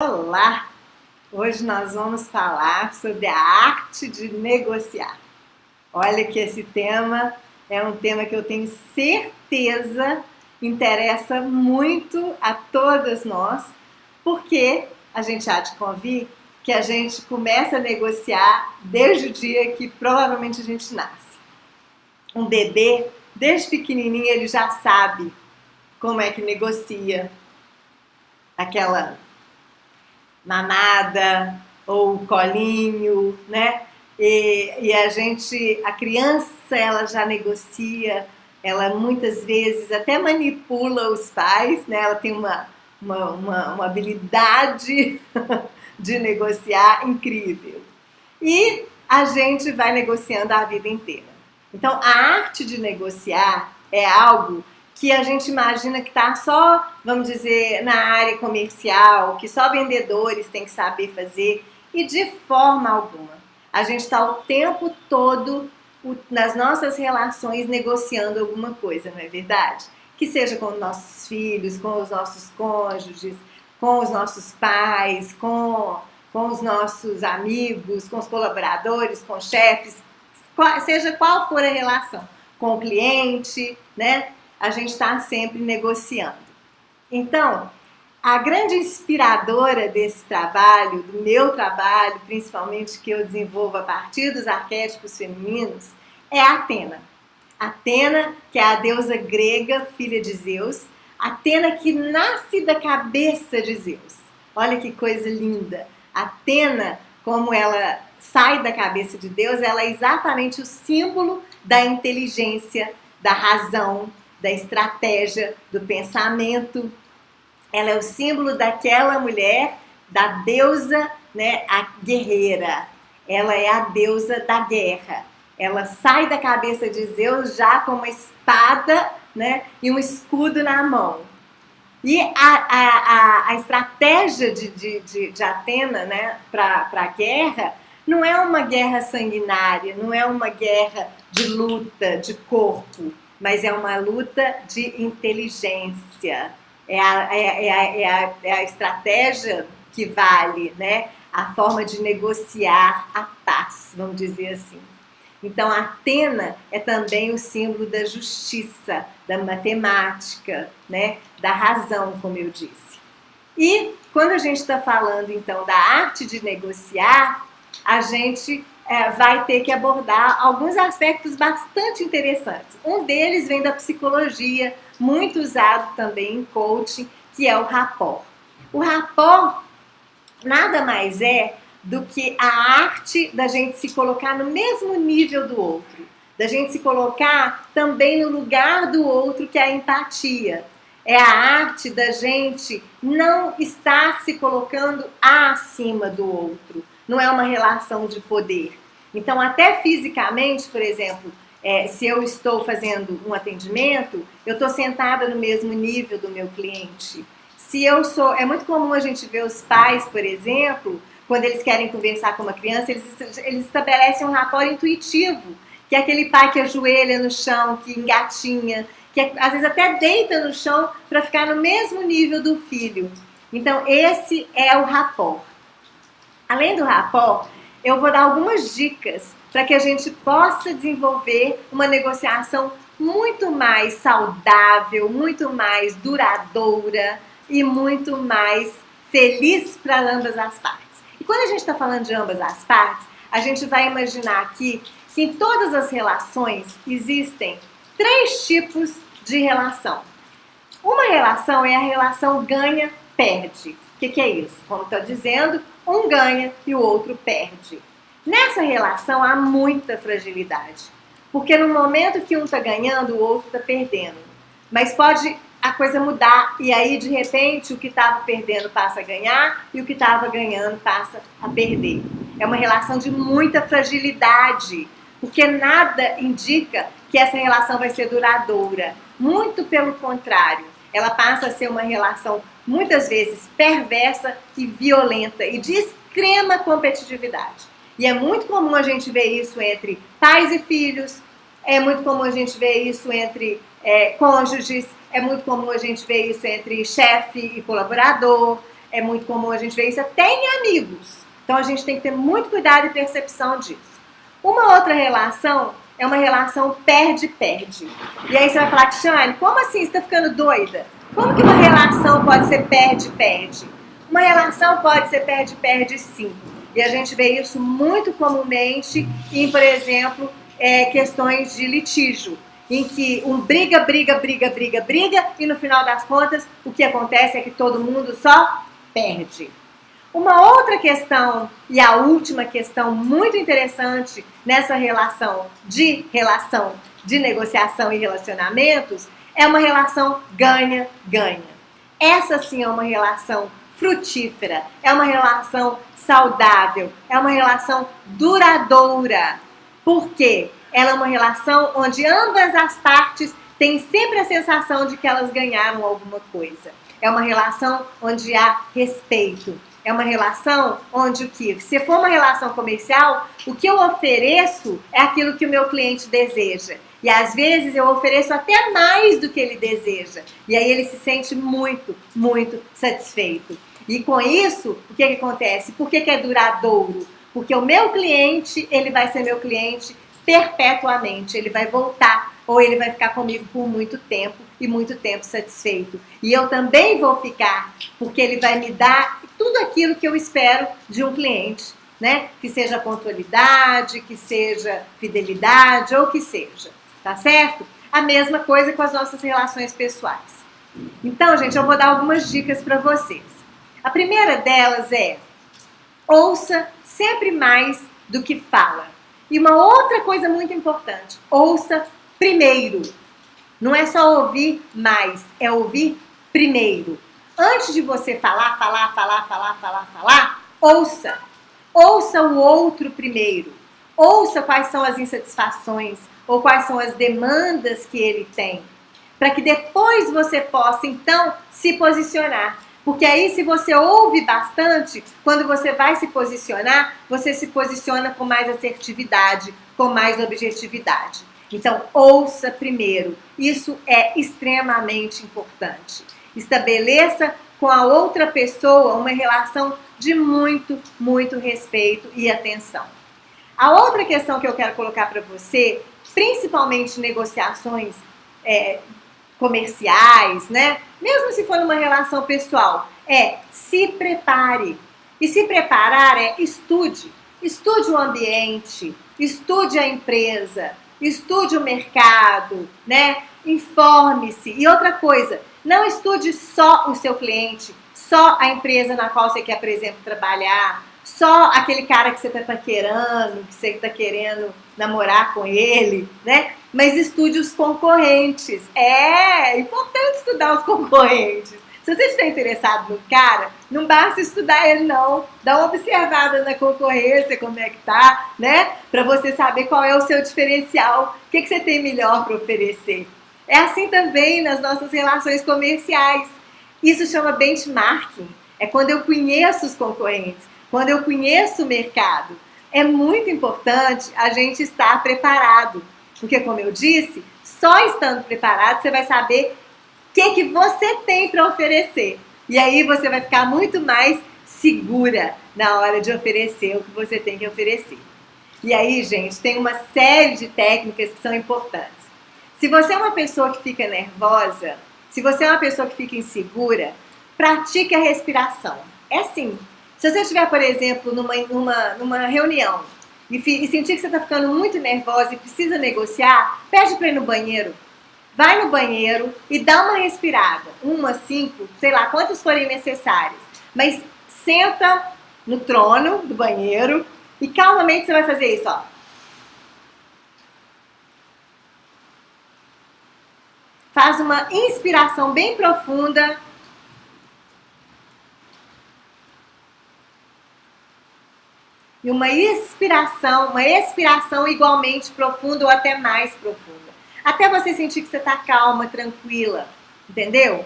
Olá! Hoje nós vamos falar sobre a arte de negociar. Olha que esse tema é um tema que eu tenho certeza interessa muito a todas nós, porque a gente há de convir que a gente começa a negociar desde o dia que provavelmente a gente nasce. Um bebê, desde pequenininho, ele já sabe como é que negocia aquela mamada ou colinho, né? A criança, ela já negocia, ela muitas vezes até manipula os pais, né? Ela tem uma habilidade de negociar incrível. E a gente vai negociando a vida inteira. Então, a arte de negociar é algo que a gente imagina que está só, vamos dizer, na área comercial, que só vendedores têm que saber fazer, e de forma alguma. A gente está o tempo todo nas nossas relações negociando alguma coisa, não é verdade? Que seja com os nossos filhos, com os nossos cônjuges, com os nossos pais, com os nossos amigos, com os colaboradores, com os chefes, seja qual for a relação, com o cliente, né? A gente está sempre negociando. Então, a grande inspiradora desse trabalho, do meu trabalho, principalmente que eu desenvolvo a partir dos arquétipos femininos, é a Atena. Atena, que é a deusa grega, filha de Zeus, Atena que nasce da cabeça de Zeus. Olha que coisa linda. Atena, como ela sai da cabeça de Deus, ela é exatamente o símbolo da inteligência, da razão, da estratégia, do pensamento. Ela é o símbolo daquela mulher, da deusa, né, a guerreira. Ela é a deusa da guerra. Ela sai da cabeça de Zeus já com uma espada, né, e um escudo na mão. E a estratégia de Atena, né, para a guerra não é uma guerra sanguinária, não é uma guerra de luta, de corpo, mas é uma luta de inteligência. É a estratégia que vale, né? A forma de negociar a paz, vamos dizer assim. Então, a Atena é também o símbolo da justiça, da matemática, né? Da razão, como eu disse. E quando a gente está falando, então, da arte de negociar, a gente vai ter que abordar alguns aspectos bastante interessantes. Um deles vem da psicologia, muito usado também em coaching, que é o rapport. O rapport nada mais é do que a arte da gente se colocar no mesmo nível do outro, da gente se colocar também no lugar do outro, que é a empatia. É a arte da gente não estar se colocando acima do outro. Não é uma relação de poder. Então, até fisicamente, por exemplo, se eu estou fazendo um atendimento, eu estou sentada no mesmo nível do meu cliente. Se eu sou, é muito comum a gente ver os pais, por exemplo, quando eles querem conversar com uma criança, eles estabelecem um rapport intuitivo, que é aquele pai que ajoelha no chão, que engatinha, que às vezes até deita no chão para ficar no mesmo nível do filho. Então, esse é o rapport. Além do rapport, eu vou dar algumas dicas para que a gente possa desenvolver uma negociação muito mais saudável, muito mais duradoura e muito mais feliz para ambas as partes. E quando a gente está falando de ambas as partes, a gente vai imaginar aqui que em todas as relações existem 3 tipos de relação. Uma relação é a relação ganha-perde. O que é isso? Como estou dizendo, um ganha e o outro perde. Nessa relação há muita fragilidade, porque no momento que um está ganhando, o outro está perdendo. Mas pode a coisa mudar e aí de repente o que estava perdendo passa a ganhar e o que estava ganhando passa a perder. É uma relação de muita fragilidade, porque nada indica que essa relação vai ser duradoura. Muito pelo contrário, ela passa a ser uma relação muitas vezes perversa e violenta e de extrema competitividade. E é muito comum a gente ver isso entre pais e filhos, é muito comum a gente ver isso entre cônjuges, é muito comum a gente ver isso entre chefe e colaborador, é muito comum a gente ver isso até em amigos. Então a gente tem que ter muito cuidado e percepção disso. Uma outra relação é uma relação perde-perde. E aí você vai falar, Cristiane, como assim? Você está ficando doida? Como que uma relação pode ser perde-perde? Uma relação pode ser perde-perde sim. E a gente vê isso muito comumente em, por exemplo, questões de litígio, em que um briga, e no final das contas o que acontece é que todo mundo só perde. Uma outra questão, e a última questão muito interessante nessa relação de negociação e relacionamentos, é uma relação ganha-ganha. Essa sim é uma relação frutífera, é uma relação saudável, é uma relação duradoura. Por quê? Ela é uma relação onde ambas as partes têm sempre a sensação de que elas ganharam alguma coisa. É uma relação onde há respeito. É uma relação onde o que? Se for uma relação comercial, o que eu ofereço é aquilo que o meu cliente deseja. E às vezes eu ofereço até mais do que ele deseja. E aí ele se sente muito, muito satisfeito. E com isso, o que acontece? Por que é duradouro? Porque o meu cliente, ele vai ser meu cliente perpetuamente. Ele vai voltar ou ele vai ficar comigo por muito tempo e muito tempo satisfeito. E eu também vou ficar, porque ele vai me dar tudo aquilo que eu espero de um cliente, né? Que seja pontualidade, que seja fidelidade ou que seja, tá certo? A mesma coisa com as nossas relações pessoais. Então, gente, eu vou dar algumas dicas para vocês. A primeira delas é: ouça sempre mais do que fala. E uma outra coisa muito importante: ouça primeiro. Não é só ouvir mais, é ouvir primeiro. Antes de você falar, ouça. Ouça o outro primeiro. Ouça quais são as insatisfações ou quais são as demandas que ele tem. Para que depois você possa, então, se posicionar. Porque aí, se você ouve bastante, quando você vai se posicionar, você se posiciona com mais assertividade, com mais objetividade. Então, ouça primeiro. Isso é extremamente importante. Estabeleça com a outra pessoa uma relação de muito, muito respeito e atenção. A outra questão que eu quero colocar para você, principalmente negociações comerciais, né? Mesmo se for numa relação pessoal, é se prepare. E se preparar é estude. Estude o ambiente, estude a empresa, estude o mercado, né? Informe-se. E outra coisa, não estude só o seu cliente, só a empresa na qual você quer, por exemplo, trabalhar, só aquele cara que você está paquerando, que você está querendo namorar com ele, né? Mas estude os concorrentes. É importante estudar os concorrentes. Se você estiver interessado no cara, não basta estudar ele não. Dá uma observada na concorrência, como é que tá, né? Para você saber qual é o seu diferencial, o que você tem melhor para oferecer. É assim também nas nossas relações comerciais. Isso chama benchmarking. É quando eu conheço os concorrentes, quando eu conheço o mercado. É muito importante a gente estar preparado. Porque, como eu disse, só estando preparado você vai saber o que você tem para oferecer. E aí você vai ficar muito mais segura na hora de oferecer o que você tem que oferecer. E aí, gente, tem uma série de técnicas que são importantes. Se você é uma pessoa que fica nervosa, se você é uma pessoa que fica insegura, pratique a respiração. É assim. Se você estiver, por exemplo, numa reunião e sentir que você está ficando muito nervosa e precisa negociar, pede para ir no banheiro. Vai no banheiro e dá uma respirada. 1, 5, sei lá, quantas forem necessárias. Mas senta no trono do banheiro e calmamente você vai fazer isso, ó. Faz uma inspiração bem profunda. E uma expiração igualmente profunda ou até mais profunda. Até você sentir que você está calma, tranquila, entendeu?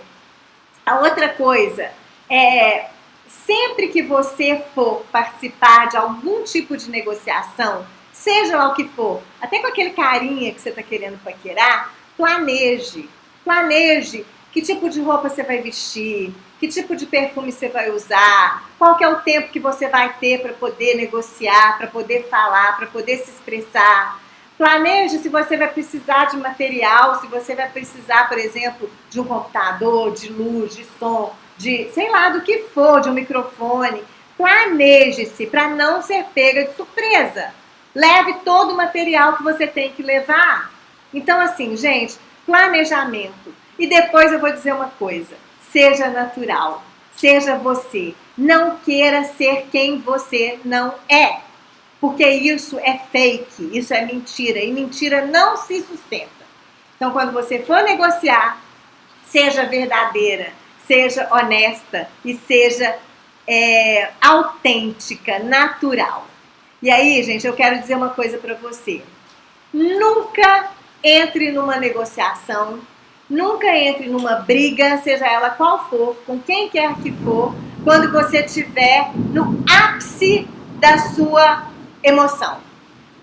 A outra coisa é, sempre que você for participar de algum tipo de negociação, seja lá o que for, até com aquele carinha que você está querendo paquerar, planeje que tipo de roupa você vai vestir, que tipo de perfume você vai usar, qual que é o tempo que você vai ter para poder negociar, para poder falar, para poder se expressar. Planeje se você vai precisar de material, se você vai precisar, por exemplo, de um computador, de luz, de som, de sei lá, do que for, de um microfone. Planeje-se para não ser pega de surpresa. Leve todo o material que você tem que levar. Então, assim, gente, planejamento. E depois eu vou dizer uma coisa. Seja natural. Seja você. Não queira ser quem você não é. Porque isso é fake, isso é mentira. E mentira não se sustenta. Então, quando você for negociar, seja verdadeira, seja honesta e seja autêntica, natural. E aí, gente, eu quero dizer uma coisa para você. Nunca entre numa negociação, nunca entre numa briga, seja ela qual for, com quem quer que for, quando você estiver no ápice da sua emoção.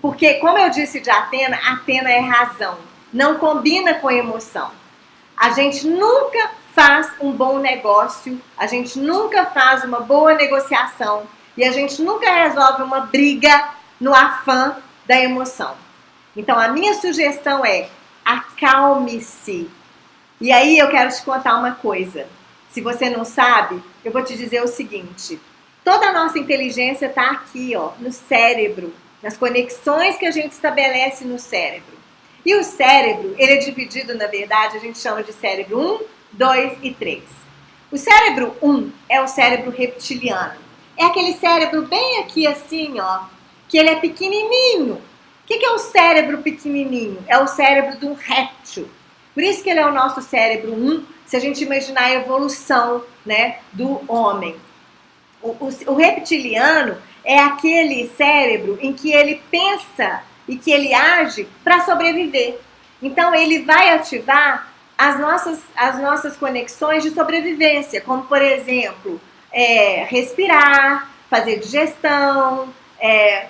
Porque, como eu disse de Atena, Atena é razão, não combina com emoção. A gente nunca faz um bom negócio, a gente nunca faz uma boa negociação e a gente nunca resolve uma briga no afã da emoção. Então, a minha sugestão é acalme-se. E aí eu quero te contar uma coisa. Se você não sabe, eu vou te dizer o seguinte. Toda a nossa inteligência está aqui, ó, no cérebro, nas conexões que a gente estabelece no cérebro. E o cérebro, ele é dividido, na verdade, a gente chama de cérebro 1, 2 e 3. O cérebro 1 é o cérebro reptiliano. É aquele cérebro bem aqui assim, ó, que ele é pequenininho. O que é o cérebro pequenininho? É o cérebro de um réptil. Por isso que ele é o nosso cérebro 1, se a gente imaginar a evolução, né, do homem. O reptiliano é aquele cérebro em que ele pensa e que ele age para sobreviver. Então ele vai ativar as nossas conexões de sobrevivência, como por exemplo, respirar, fazer digestão,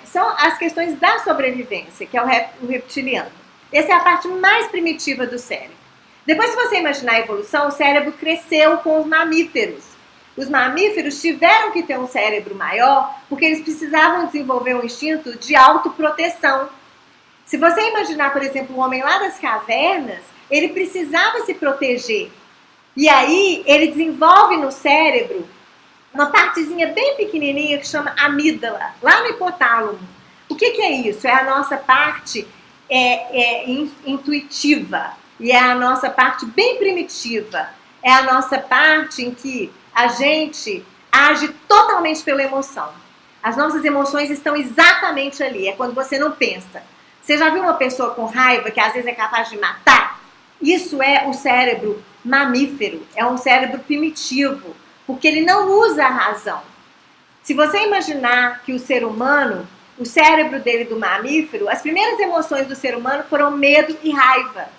são as questões da sobrevivência, que é o reptiliano. Essa é a parte mais primitiva do cérebro. Depois, se você imaginar a evolução, o cérebro cresceu com os mamíferos. Os mamíferos tiveram que ter um cérebro maior porque eles precisavam desenvolver um instinto de autoproteção. Se você imaginar, por exemplo, um homem lá das cavernas, ele precisava se proteger. E aí ele desenvolve no cérebro uma partezinha bem pequenininha que chama amígdala, lá no hipotálamo. O que é isso? É a nossa parte intuitiva e é a nossa parte bem primitiva. É a nossa parte em que a gente age totalmente pela emoção. As nossas emoções estão exatamente ali, é quando você não pensa. Você já viu uma pessoa com raiva que às vezes é capaz de matar? Isso é o cérebro mamífero, é um cérebro primitivo, porque ele não usa a razão. Se você imaginar que o ser humano, o cérebro dele do mamífero, as primeiras emoções do ser humano foram medo e raiva,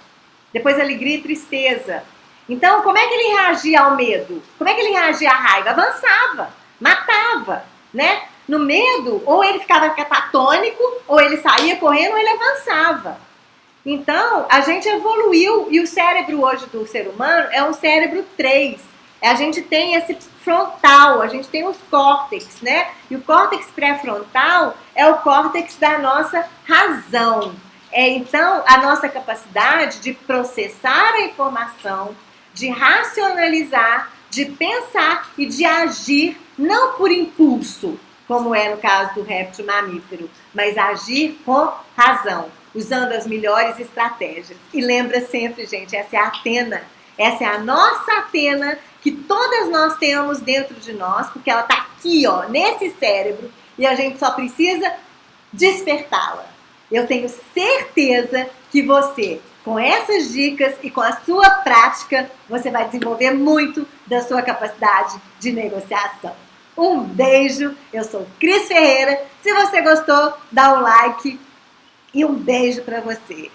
depois alegria e tristeza. Então, como é que ele reagia ao medo? Como é que ele reagia à raiva? Avançava, matava, né? No medo, ou ele ficava catatônico, ou ele saía correndo, ou ele avançava. Então, a gente evoluiu e o cérebro hoje do ser humano é um cérebro 3. A gente tem esse frontal, a gente tem os córtex, né? E o córtex pré-frontal é o córtex da nossa razão. Então, a nossa capacidade de processar a informação, de racionalizar, de pensar e de agir, não por impulso, como é no caso do réptil mamífero, mas agir com razão, usando as melhores estratégias. E lembra sempre, gente, essa é a Atena, essa é a nossa Atena, que todas nós temos dentro de nós, porque ela está aqui, ó, nesse cérebro, e a gente só precisa despertá-la. Eu tenho certeza que você, com essas dicas e com a sua prática, você vai desenvolver muito da sua capacidade de negociação. Um beijo, eu sou Cris Ferreira. Se você gostou, dá um like e um beijo para você.